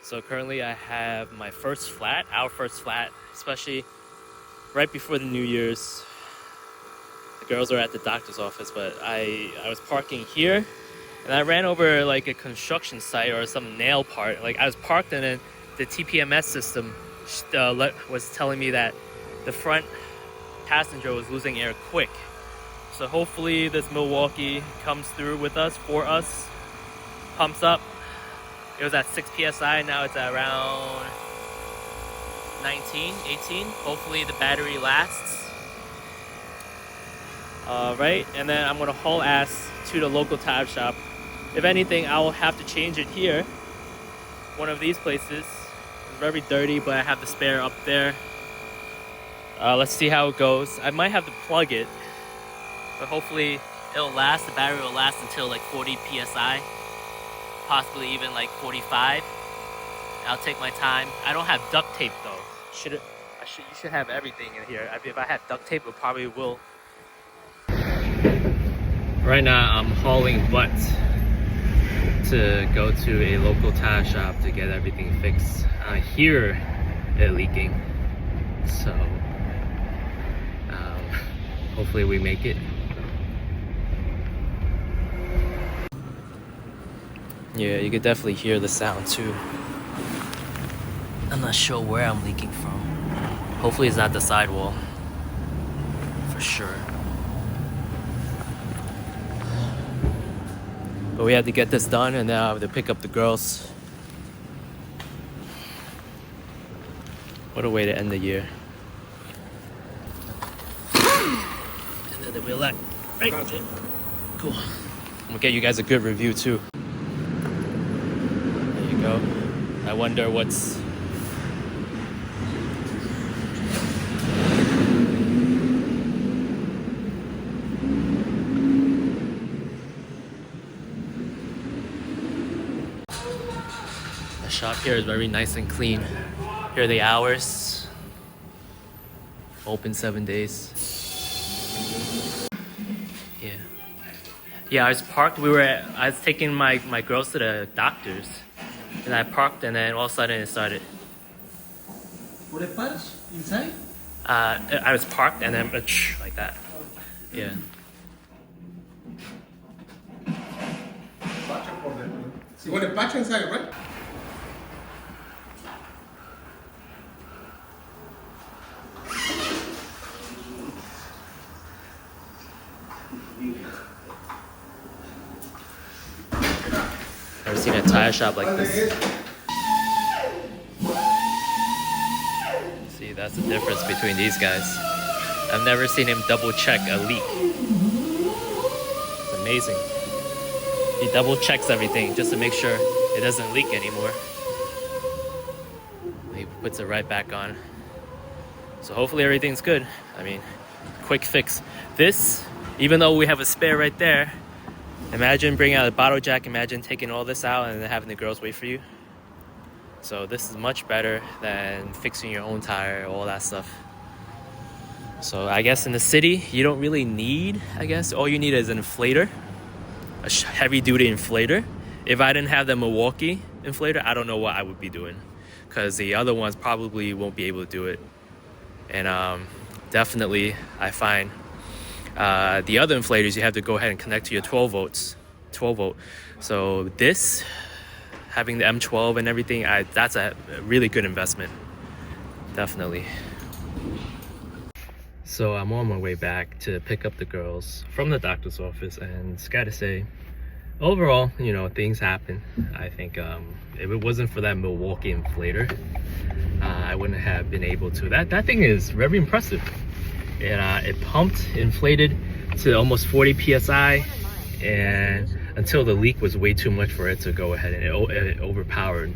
So currently I have my first flat, our first flat, especially right before the New Year's. The girls are at the doctor's office, but I was parking here and I ran over like a construction site or some nail part. Like I was parked and then the TPMS system was telling me that the front passenger was losing air quick. So hopefully this Milwaukee comes through with us, for us, pumps up. It was at 6 PSI, now it's at around 19, 18. Hopefully the battery lasts. Right, and then I'm gonna haul ass to the local tire shop. If anything, I will have to change it here. One of these places. It's very dirty, but I have the spare up there. Let's see how it goes. I might have to plug it, but hopefully it'll last. The battery will last until like 40 PSI, possibly even like 45. I'll take my time. I don't have duct tape though. You should have everything in here. If I had duct tape, it probably will. Right now I'm hauling butt to go to a local tire shop to get everything fixed. I hear it leaking, so hopefully we make it. Yeah, you could definitely hear the sound too. I'm not sure where I'm leaking from. Hopefully it's not the sidewall. For sure. But we had to get this done and now I have to pick up the girls. What a way to end the year. And then the wheel light. Right. Cool. I'm gonna get you guys a good review too. There you go. I wonder what's... The shop here is very nice and clean. Here are the hours. Open 7 days. Yeah, I was parked. I was taking my girls to the doctor's, and I parked, and then all of a sudden it started. What a punch inside? I was parked, and then like that. Yeah. You want a patch inside, right? Never seen a tire shop like this. See, that's the difference between these guys. I've never seen him double check a leak. It's amazing. He double checks everything just to make sure it doesn't leak anymore. He puts it right back on. So hopefully everything's good. I mean, quick fix. This, even though we have a spare right there, imagine bringing out a bottle jack, imagine taking all this out and then having the girls wait for you. So this is much better than fixing your own tire, all that stuff. So I guess in the city, you don't really need, all you need is an inflator, a heavy duty inflator. If I didn't have the Milwaukee inflator, I don't know what I would be doing, because the other ones probably won't be able to do it. And definitely I find the other inflators, you have to go ahead and connect to your 12 volt. So this, having the M12 and everything, that's a really good investment. Definitely. So I'm on my way back to pick up the girls from the doctor's office, and just gotta say, overall, things happen. I think if it wasn't for that Milwaukee inflator, I wouldn't have been able to. That thing is very impressive. It pumped, inflated to almost 40 PSI, and until the leak was way too much for it to go ahead, and it overpowered.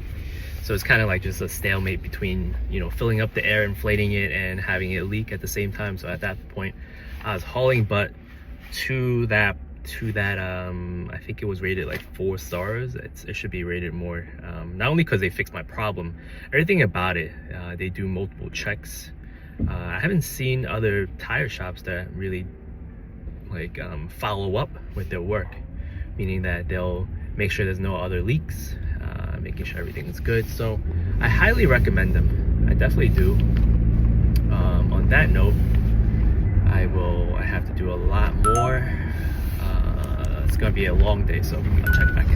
So it's kind of like just a stalemate between, filling up the air, inflating it, and having it leak at the same time. So at that point, I was hauling butt to that, I think it was rated like 4 stars. It should be rated more. Not only because they fixed my problem, everything about it, they do multiple checks. I haven't seen other tire shops that really follow up with their work, meaning that they'll make sure there's no other leaks, making sure everything is good. So I highly recommend them. I definitely do. On that note, I have to do a lot more. It's gonna be a long day, so I'll check back